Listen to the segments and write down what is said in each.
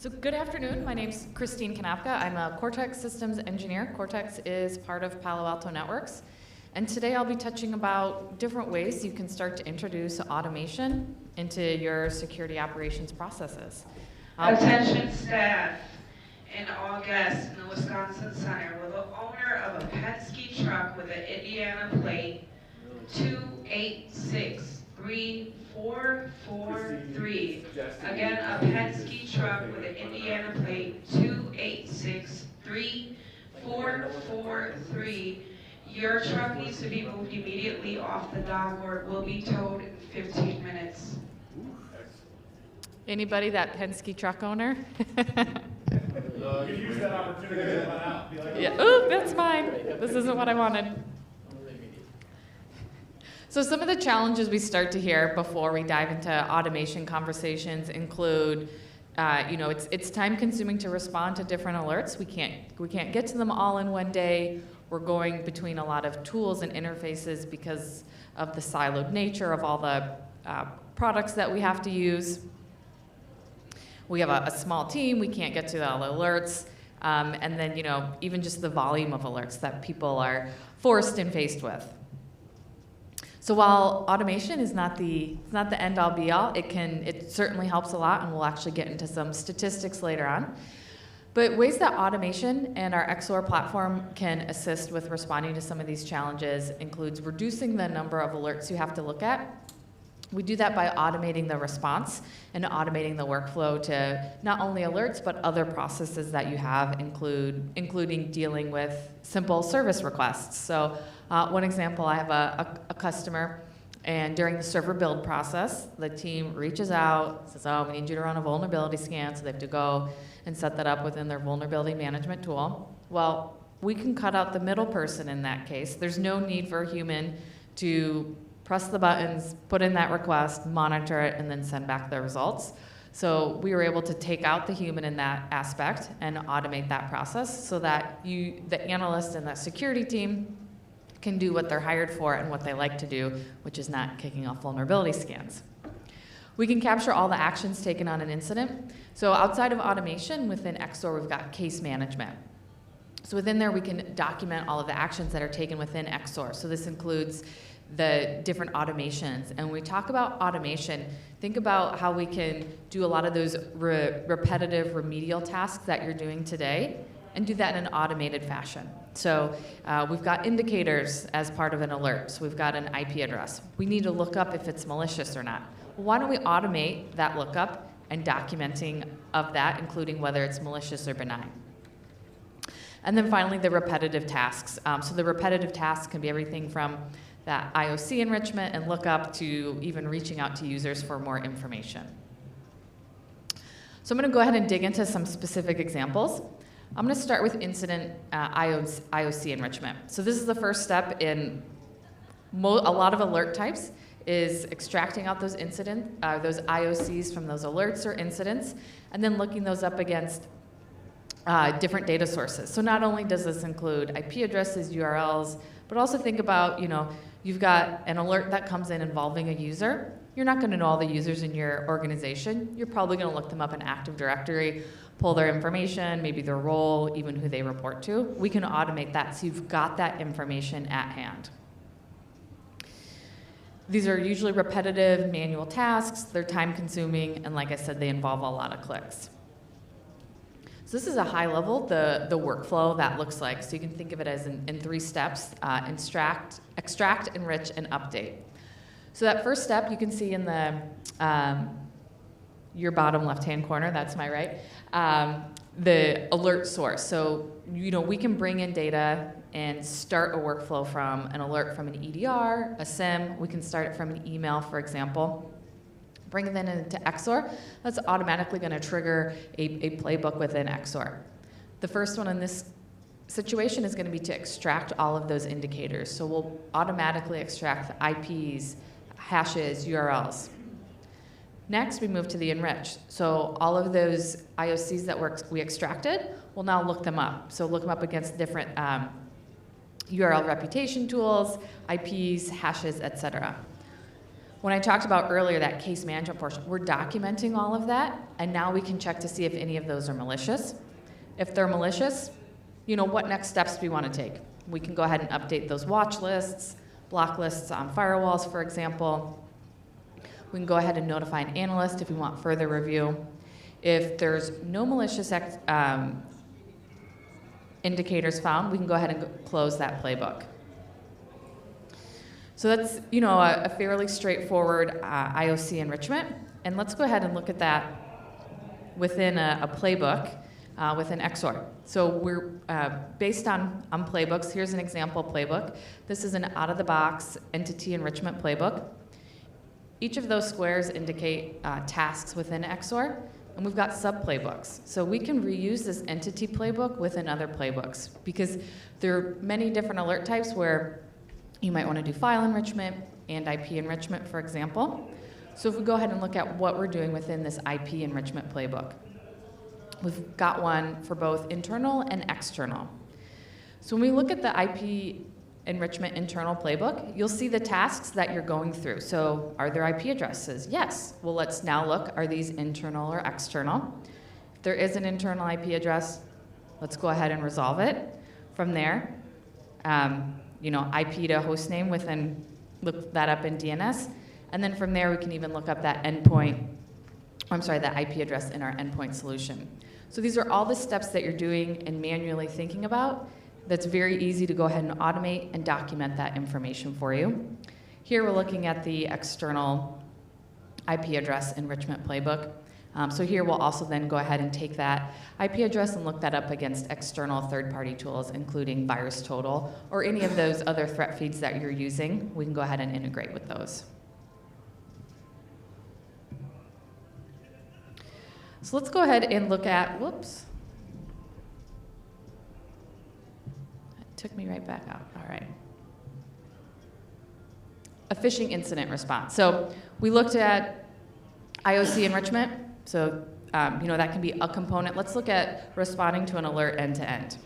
So good afternoon. My name's Christine Konopka. I'm a Cortex systems engineer. Cortex is part of Palo Alto Networks. And today I'll be touching about different ways you can start to introduce automation into your security operations processes. Attention staff and all guests in the Wisconsin Center. Will the owner of a Penske truck with an Indiana plate 28634443, again a Penske truck with an Indiana plate 28634443, your truck needs to be moved immediately off the dock or it will be towed in 15 minutes. Anybody that Penske truck owner? You can use that opportunity to come out. Be like, Yeah. Ooh, that's mine. This isn't what I wanted. So some of the challenges we start to hear before we dive into automation conversations include, it's time consuming to respond to different alerts. We can't get to them all in one day. We're going between a lot of tools and interfaces because of the siloed nature of all the products that we have to use. We have a small team. We can't get to all the alerts. And then, even just the volume of alerts that people are forced and faced with. So while automation is not the end all be all, it certainly helps a lot, and we'll actually get into some statistics later on. But ways that automation and our XOR platform can assist with responding to some of these challenges includes reducing the number of alerts you have to look at. We do that by automating the response and automating the workflow to not only alerts, but other processes that you have, including dealing with simple service requests. So one example, I have a customer, and during the server build process, the team reaches out, says, oh, we need you to run a vulnerability scan, so they have to go and set that up within their vulnerability management tool. Well, we can cut out the middle person in that case. There's no need for a human to press the buttons, put in that request, monitor it, and then send back the results. So we were able to take out the human in that aspect and automate that process so that the analyst and the security team can do what they're hired for and what they like to do, which is not kicking off vulnerability scans. We can capture all the actions taken on an incident. So outside of automation, within XOR, we've got case management. So within there, we can document all of the actions that are taken within XOR. So this includes the different automations. And when we talk about automation, think about how we can do a lot of those repetitive remedial tasks that you're doing today and do that in an automated fashion. So we've got indicators as part of an alert. So we've got an IP address. We need to look up if it's malicious or not. Well, why don't we automate that lookup and documenting of that, including whether it's malicious or benign. And then finally, the repetitive tasks. So the repetitive tasks can be everything from that IOC enrichment and lookup to even reaching out to users for more information. So I'm going to go ahead and dig into some specific examples. I'm going to start with incident IOC enrichment. So this is the first step in a lot of alert types, is extracting out those those IOCs from those alerts or incidents, and then looking those up against different data sources. So not only does this include IP addresses, URLs, but also think about, you've got an alert that comes in involving a user. You're not going to know all the users in your organization. You're probably going to look them up in Active Directory, pull their information, maybe their role, even who they report to. We can automate that so you've got that information at hand. These are usually repetitive manual tasks. They're time consuming, and like I said, they involve a lot of clicks. So this is a high level, the workflow that looks like. So you can think of it as in 3 steps: extract, enrich, and update. So that first step you can see in your bottom left-hand corner, that's my right, the alert source. So we can bring in data and start a workflow from an alert from an EDR, a SIM. We can start it from an email, for example. Bring it then into XOR. That's automatically going to trigger a playbook within XOR. The first one in this situation is going to be to extract all of those indicators. So we'll automatically extract the IPs, hashes, URLs. Next, we move to the enrich. So all of those IOCs that we extracted, we'll now look them up. So look them up against different URL reputation tools, IPs, hashes, etc. When I talked about earlier that case management portion, we're documenting all of that, and now we can check to see if any of those are malicious. If they're malicious, what next steps do we want to take? We can go ahead and update those watch lists, block lists on firewalls, for example. We can go ahead and notify an analyst if we want further review. If there's no malicious indicators found, we can go ahead and close that playbook. So that's a fairly straightforward IOC enrichment. And let's go ahead and look at that within a playbook within XOR. So we're based on playbooks. Here's an example playbook. This is an out-of-the-box entity enrichment playbook. Each of those squares indicate tasks within XOR, and we've got sub-playbooks. So we can reuse this entity playbook within other playbooks because there are many different alert types where you might want to do file enrichment and IP enrichment, for example. So if we go ahead and look at what we're doing within this IP enrichment playbook, we've got one for both internal and external. So when we look at the IP enrichment internal playbook, you'll see the tasks that you're going through. So are there IP addresses? Yes. Well, let's now look, are these internal or external? If there is an internal IP address, let's go ahead and resolve it. From there, IP to host name look that up in DNS. And then from there, we can even look up that that IP address in our endpoint solution. So these are all the steps that you're doing and manually thinking about. That's very easy to go ahead and automate and document that information for you. Here we're looking at the external IP address enrichment playbook. So here we'll also then go ahead and take that IP address and look that up against external third-party tools, including VirusTotal or any of those other threat feeds that you're using. We can go ahead and integrate with those. So let's go ahead and look at, whoops. It took me right back out, all right. A phishing incident response. So we looked at IOC enrichment. So that can be a component. Let's look at responding to an alert end to end.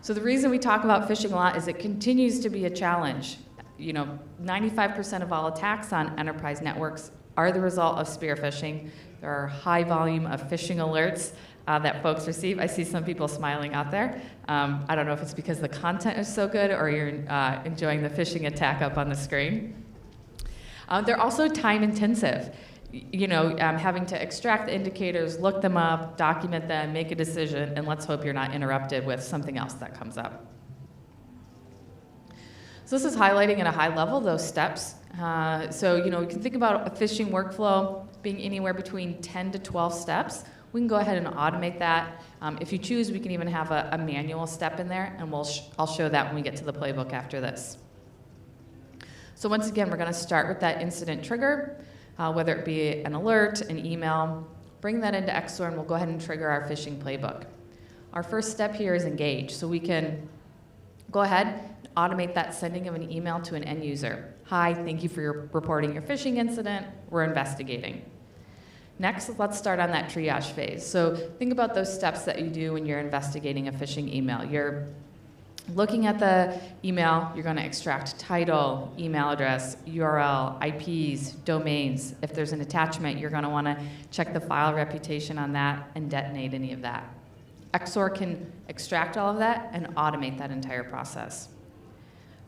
So the reason we talk about phishing a lot is it continues to be a challenge. 95% of all attacks on enterprise networks are the result of spear phishing. There are high volume of phishing alerts that folks receive. I see some people smiling out there. I don't know if it's because the content is so good or you're enjoying the phishing attack up on the screen. They're also time intensive. Having to extract the indicators, look them up, document them, make a decision, and let's hope you're not interrupted with something else that comes up. So this is highlighting at a high level those steps. We can think about a phishing workflow being anywhere between 10 to 12 steps. We can go ahead and automate that. If you choose, we can even have a manual step in there, and I'll show that when we get to the playbook after this. So once again, we're going to start with that incident trigger. Whether it be an alert, an email, bring that into XOR and we'll go ahead and trigger our phishing playbook. Our first step here is engage. So we can go ahead and automate that sending of an email to an end user. Hi, thank you for reporting your phishing incident. We're investigating. Next, let's start on that triage phase. So think about those steps that you do when you're investigating a phishing email. You're looking at the email, you're going to extract title, email address, URL, IPs, domains. If there's an attachment, you're going to want to check the file reputation on that and detonate any of that. XOR can extract all of that and automate that entire process.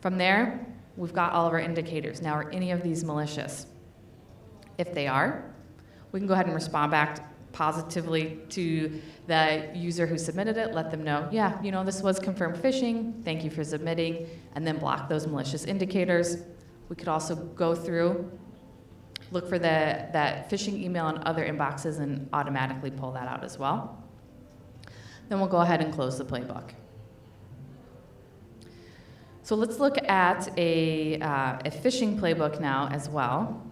From there, we've got all of our indicators. Now, are any of these malicious? If they are, we can go ahead and respond back positively to the user who submitted it, let them know, yeah, this was confirmed phishing, thank you for submitting, and then block those malicious indicators. We could also go through, look for that phishing email in other inboxes and automatically pull that out as well. Then we'll go ahead and close the playbook. So let's look at a phishing playbook now as well.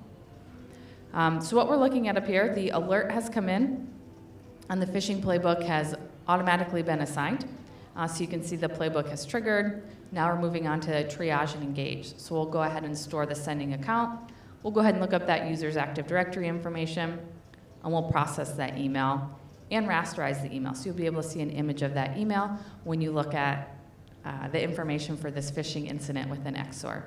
So what we're looking at up here, the alert has come in, and the phishing playbook has automatically been assigned. So you can see the playbook has triggered. Now we're moving on to triage and engage. So we'll go ahead and store the sending account. We'll go ahead and look up that user's Active Directory information, and we'll process that email and rasterize the email. So you'll be able to see an image of that email when you look at the information for this phishing incident within XOR.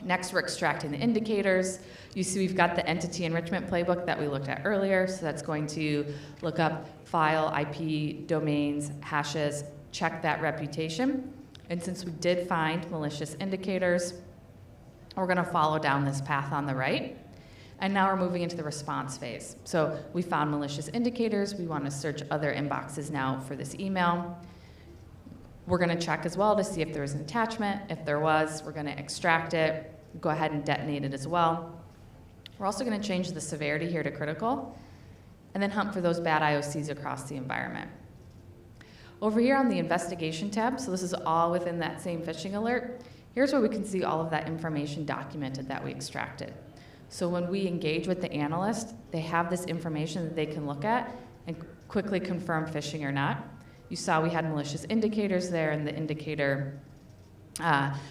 Next, we're extracting the indicators. You see we've got the entity enrichment playbook that we looked at earlier, so that's going to look up file, IP, domains, hashes, check that reputation. And since we did find malicious indicators, we're going to follow down this path on the right. And now we're moving into the response phase. So we found malicious indicators. We want to search other inboxes now for this email. We're going to check as well to see if there was an attachment. If there was, we're going to extract it, go ahead and detonate it as well. We're also going to change the severity here to critical, and then hunt for those bad IOCs across the environment. Over here on the investigation tab, so this is all within that same phishing alert, here's where we can see all of that information documented that we extracted. So when we engage with the analyst, they have this information that they can look at and quickly confirm phishing or not. You saw we had malicious indicators there in the indicator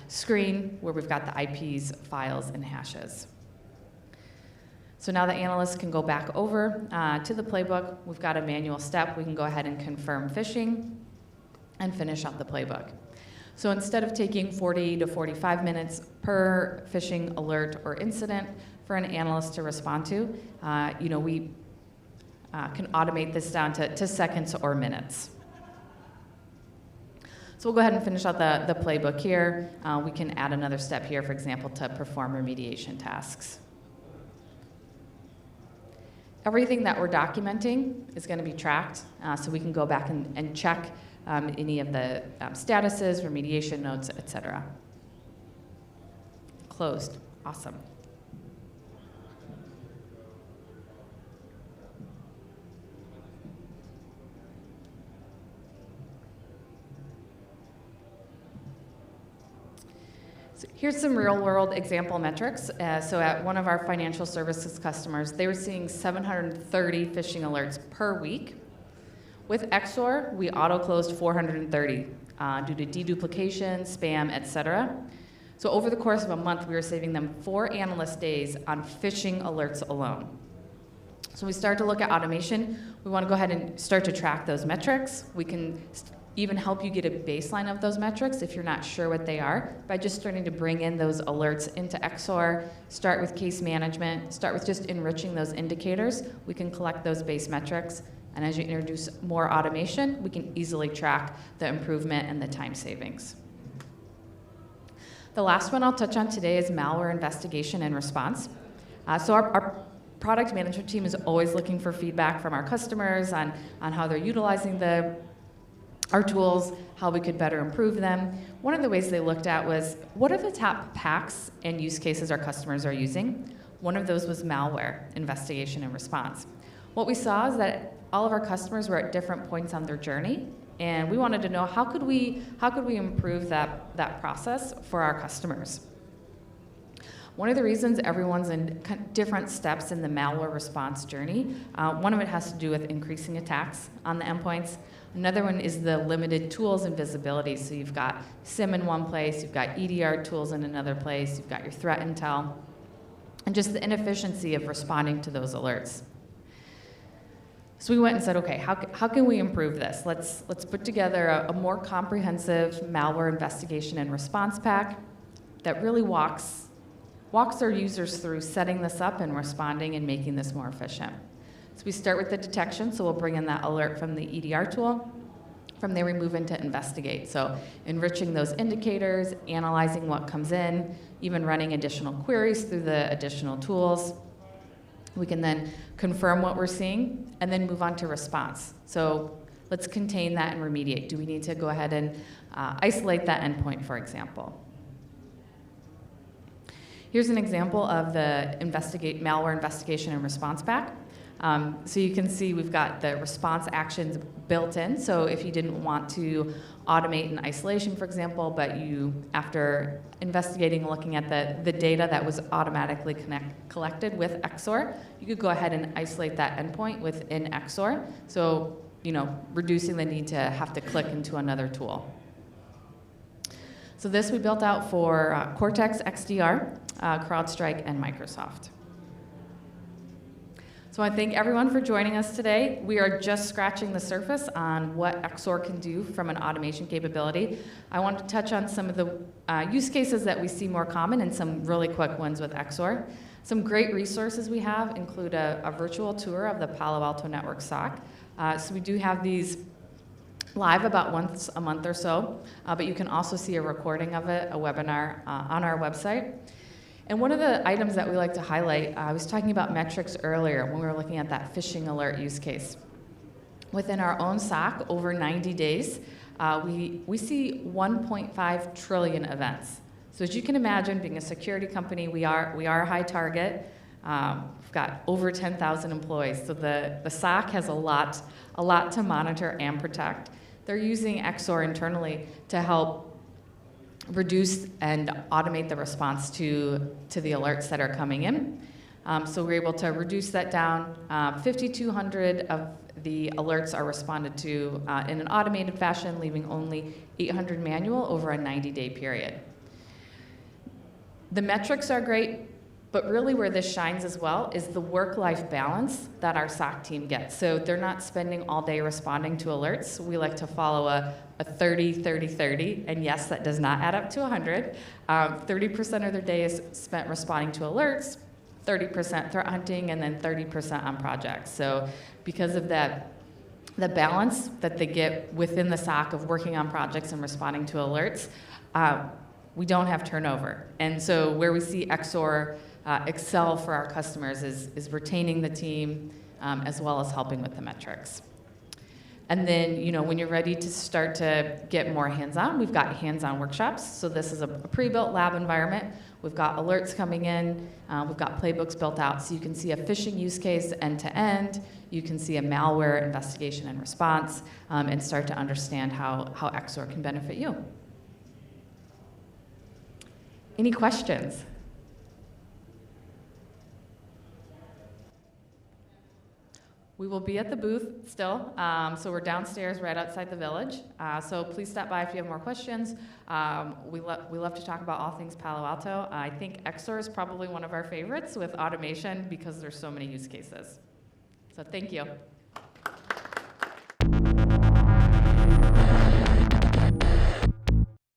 screen where we've got the IPs, files, and hashes. So now the analyst can go back over to the playbook. We've got a manual step. We can go ahead and confirm phishing and finish out the playbook. So instead of taking 40 to 45 minutes per phishing alert or incident for an analyst to respond to, we can automate this down to seconds or minutes. So we'll go ahead and finish out the playbook here. We can add another step here, for example, to perform remediation tasks. Everything that we're documenting is going to be tracked, so we can go back and check any of the statuses, remediation notes, et cetera. Closed. Awesome. Here's some real-world example metrics. So at one of our financial services customers, they were seeing 730 phishing alerts per week. With XOR, we auto-closed 430 due to deduplication, spam, et cetera. So over the course of a month, we were saving them 4 analyst days on phishing alerts alone. So we start to look at automation. We want to go ahead and start to track those metrics. We can even help you get a baseline of those metrics if you're not sure what they are by just starting to bring in those alerts into XOR, start with case management, start with just enriching those indicators. We can collect those base metrics, and as you introduce more automation, we can easily track the improvement and the time savings. The last one I'll touch on today is malware investigation and response. So our product management team is always looking for feedback from our customers on how they're utilizing our tools, how we could better improve them. One of the ways they looked at was, what are the top packs and use cases our customers are using? One of those was malware investigation and response. What we saw is that all of our customers were at different points on their journey, and we wanted to know how could we improve that process for our customers. One of the reasons everyone's in different steps in the malware response journey, one of it has to do with increasing attacks on the endpoints. Another one is the limited tools and visibility. So you've got SIM in one place, you've got EDR tools in another place, you've got your threat intel, and just the inefficiency of responding to those alerts. So we went and said, okay, how can we improve this? Let's put together a more comprehensive malware investigation and response pack that really walks our users through setting this up and responding and making this more efficient. So we start with the detection, so we'll bring in that alert from the EDR tool. From there, we move into investigate. So enriching those indicators, analyzing what comes in, even running additional queries through the additional tools. We can then confirm what we're seeing and then move on to response. So let's contain that and remediate. Do we need to go ahead and isolate that endpoint, for example? Here's an example of the malware investigation and response pack. So you can see we've got the response actions built in. So if you didn't want to automate an isolation, for example, but you, after investigating, looking at the data that was automatically collected with XOR, you could go ahead and isolate that endpoint within XOR. So, reducing the need to have to click into another tool. So this we built out for Cortex XDR, CrowdStrike, and Microsoft. So I thank everyone for joining us today. We are just scratching the surface on what XOR can do from an automation capability. I want to touch on some of the use cases that we see more common and some really quick ones with XOR. Some great resources we have include a virtual tour of the Palo Alto Network SOC. So we do have these live about once a month or so, but you can also see a recording of it, a webinar on our website. And one of the items that we like to highlight, I was talking about metrics earlier when we were looking at that phishing alert use case. Within our own SOC, over 90 days, we see 1.5 trillion events. So as you can imagine, being a security company, we are a high target. We've got over 10,000 employees, so the SOC has a lot to monitor and protect. They're using XOR internally to help reduce and automate the response to the alerts that are coming in. So we're able to reduce that down. 5,200 of the alerts are responded to in an automated fashion, leaving only 800 manual over a 90-day period. The metrics are great, but really where this shines as well is the work-life balance that our SOC team gets. So they're not spending all day responding to alerts. We like to follow a 30-30-30, and yes, that does not add up to 100. 30% of their day is spent responding to alerts, 30% threat hunting, and then 30% on projects. So because of that, the balance that they get within the SOC of working on projects and responding to alerts, we don't have turnover. And so where we see XOR excel for our customers is retaining the team as well as helping with the metrics. And then, when you're ready to start to get more hands-on, we've got hands-on workshops. So this is a pre-built lab environment. We've got alerts coming in. We've got playbooks built out. So you can see a phishing use case end-to-end. You can see a malware investigation and response, and start to understand how XOR can benefit you. Any questions? We will be at the booth still, so we're downstairs right outside the village. So please stop by if you have more questions. We love to talk about all things Palo Alto. I think XOR is probably one of our favorites with automation because there's so many use cases. So thank you.